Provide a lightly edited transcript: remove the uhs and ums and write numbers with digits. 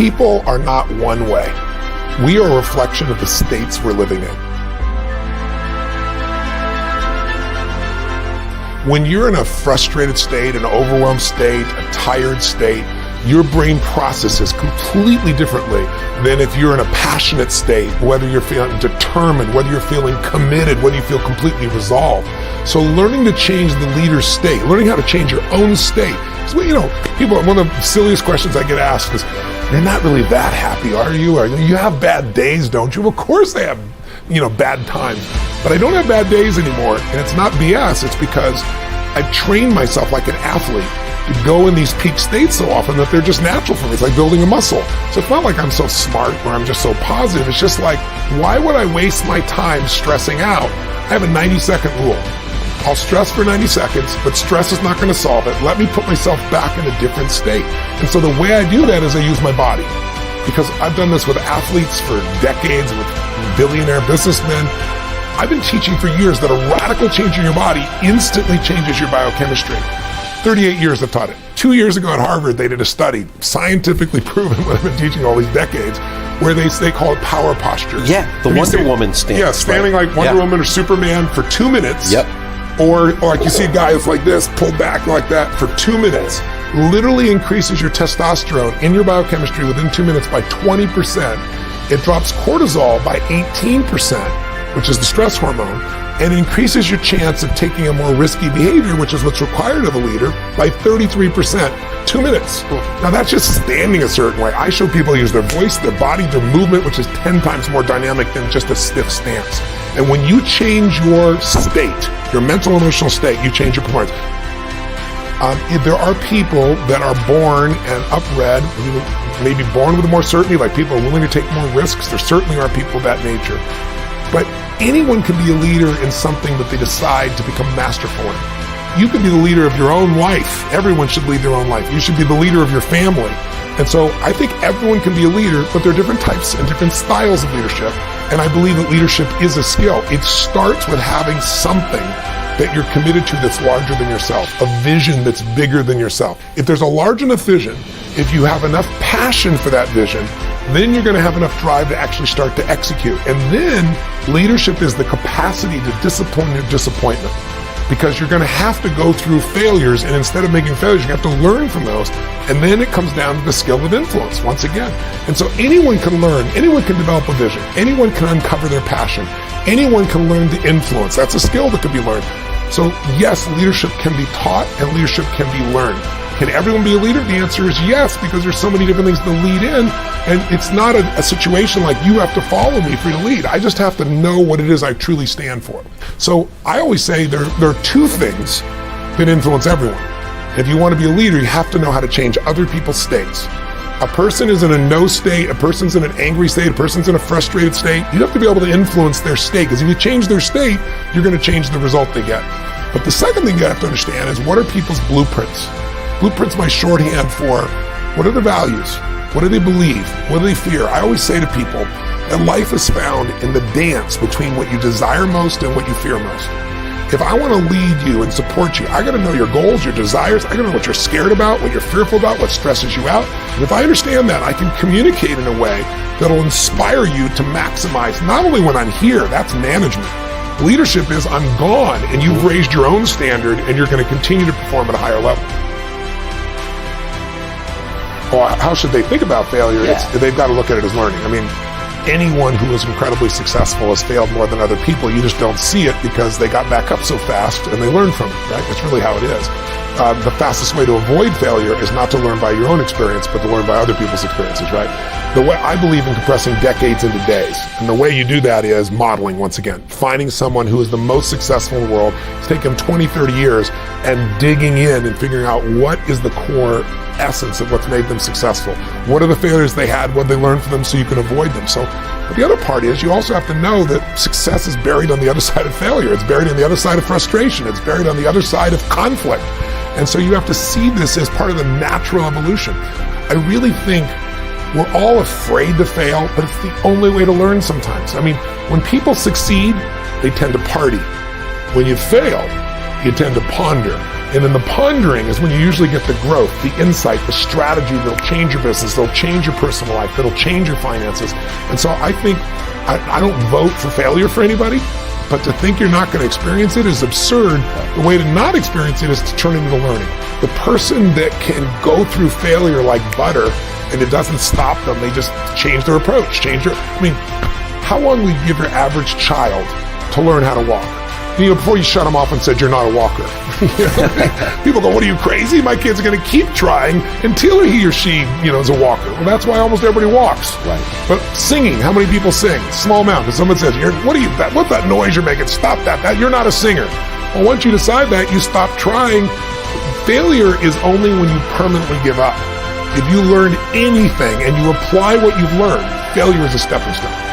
People are not one way. We are a reflection of the states we're living in. When you're in a frustrated state, an overwhelmed state, a tired state, your brain processes completely differently than if you're in a passionate state, whether you're feeling determined, whether you're feeling committed, whether you feel completely resolved. So learning to change the leader's state, learning how to change your own state. So, people, one of the silliest questions I get asked is, you're not really that happy, are you? You have bad days, don't you? Of course they have, bad times. But I don't have bad days anymore, and it's not BS. It's because I've trained myself like an athlete to go in these peak states so often that they're just natural for me. It's like building a muscle. So it's not like I'm so smart or I'm just so positive. It's just like, why would I waste my time stressing out? I have a 90-second rule. I'll stress for 90 seconds, but stress is not going to solve it. Let me put myself back in a different state. And so the way I do that is I use my body. Because I've done this with athletes for decades, with billionaire businessmen. I've been teaching for years that a radical change in your body instantly changes your biochemistry. 38 years I've taught it. 2 years ago at Harvard, they did a study, scientifically proven what I've been teaching all these decades, where they call it power postures. Yeah, the Wonder Woman stance. Yeah, standing like Wonder Woman or Superman for 2 minutes. Yep. Or like you see a guy that's like this, pulled back like that for 2 minutes. Literally increases your testosterone in your biochemistry within 2 minutes by 20%. It drops cortisol by 18%, which is the stress hormone, and increases your chance of taking a more risky behavior, which is what's required of a leader, by 33%, 2 minutes. Now that's just standing a certain way. I show people use their voice, their body, their movement, which is 10 times more dynamic than just a stiff stance. And when you change your state, your mental, emotional state, you change your performance. There are people that are born and upbred, maybe born with more certainty, like people are willing to take more risks. There certainly are people of that nature. But anyone can be a leader in something that they decide to become masterful in. You can be the leader of your own life. Everyone should lead their own life. You should be the leader of your family. And so I think everyone can be a leader, but there are different types and different styles of leadership. And I believe that leadership is a skill. It starts with having something that you're committed to that's larger than yourself, a vision that's bigger than yourself. If there's a large enough vision, if you have enough passion for that vision, then you're going to have enough drive to actually start to execute. And then leadership is the capacity to discipline your disappointment, because you're going to have to go through failures, and instead of making failures, you have to learn from those. And then it comes down to the skill of influence once again. And so anyone can learn, anyone can develop a vision, anyone can uncover their passion, anyone can learn to influence. That's a skill that can be learned. So yes, leadership can be taught and leadership can be learned. Can everyone be a leader? The answer is yes, because there's so many different things to lead in, and it's not a situation like you have to follow me for you to lead. I just have to know what it is I truly stand for. So I always say there are two things that influence everyone. If you want to be a leader, you have to know how to change other people's states. A person is in a no state, a person's in an angry state, a person's in a frustrated state. You have to be able to influence their state, because if you change their state, you're going to change the result they get. But the second thing you have to understand is, what are people's blueprints? Blueprint's my shorthand for what are their values? What do they believe? What do they fear? I always say to people that life is found in the dance between what you desire most and what you fear most. If I want to lead you and support you, I got to know your goals, your desires. I got to know what you're scared about, what you're fearful about, what stresses you out. And if I understand that, I can communicate in a way that'll inspire you to maximize, not only when I'm here, that's management. Leadership is I'm gone, and you've raised your own standard, and you're going to continue to perform at a higher level. Well, how should they think about failure? Yeah. They've got to look at it as learning. I mean, anyone who is incredibly successful has failed more than other people. You just don't see it because they got back up so fast and they learned from it, right? That's really how it is. The fastest way to avoid failure is not to learn by your own experience, but to learn by other people's experiences, right? The way I believe in compressing decades into days. And the way you do that is modeling, once again. Finding someone who is the most successful in the world. It's taken them 20, 30 years and digging in and figuring out what is the core essence of what's made them successful. What are the failures they had? What did they learn from them so you can avoid them? So but the other part is you also have to know that success is buried on the other side of failure. It's buried on the other side of frustration. It's buried on the other side of conflict. And so you have to see this as part of the natural evolution. I really think we're all afraid to fail, but it's the only way to learn sometimes. I mean, when people succeed, they tend to party. When you fail, you tend to ponder. And then the pondering is when you usually get the growth, the insight, the strategy that'll change your business, that'll change your personal life, that'll change your finances. And so I think I don't vote for failure for anybody, but to think you're not going to experience it is absurd. The way to not experience it is to turn it into learning. The person that can go through failure like butter and it doesn't stop them, they just change their approach, how long will you give your average child to learn how to walk? Before you shut them off and said you're not a walker. People go, what are you, crazy? My kid's going to keep trying until he or she, is a walker. Well, that's why almost everybody walks. Right. But singing, how many people sing? Small amount. If someone says, what's that noise you're making? Stop that. You're not a singer. Well, once you decide that, you stop trying. Failure is only when you permanently give up. If you learn anything and you apply what you've learned, failure is a stepping stone.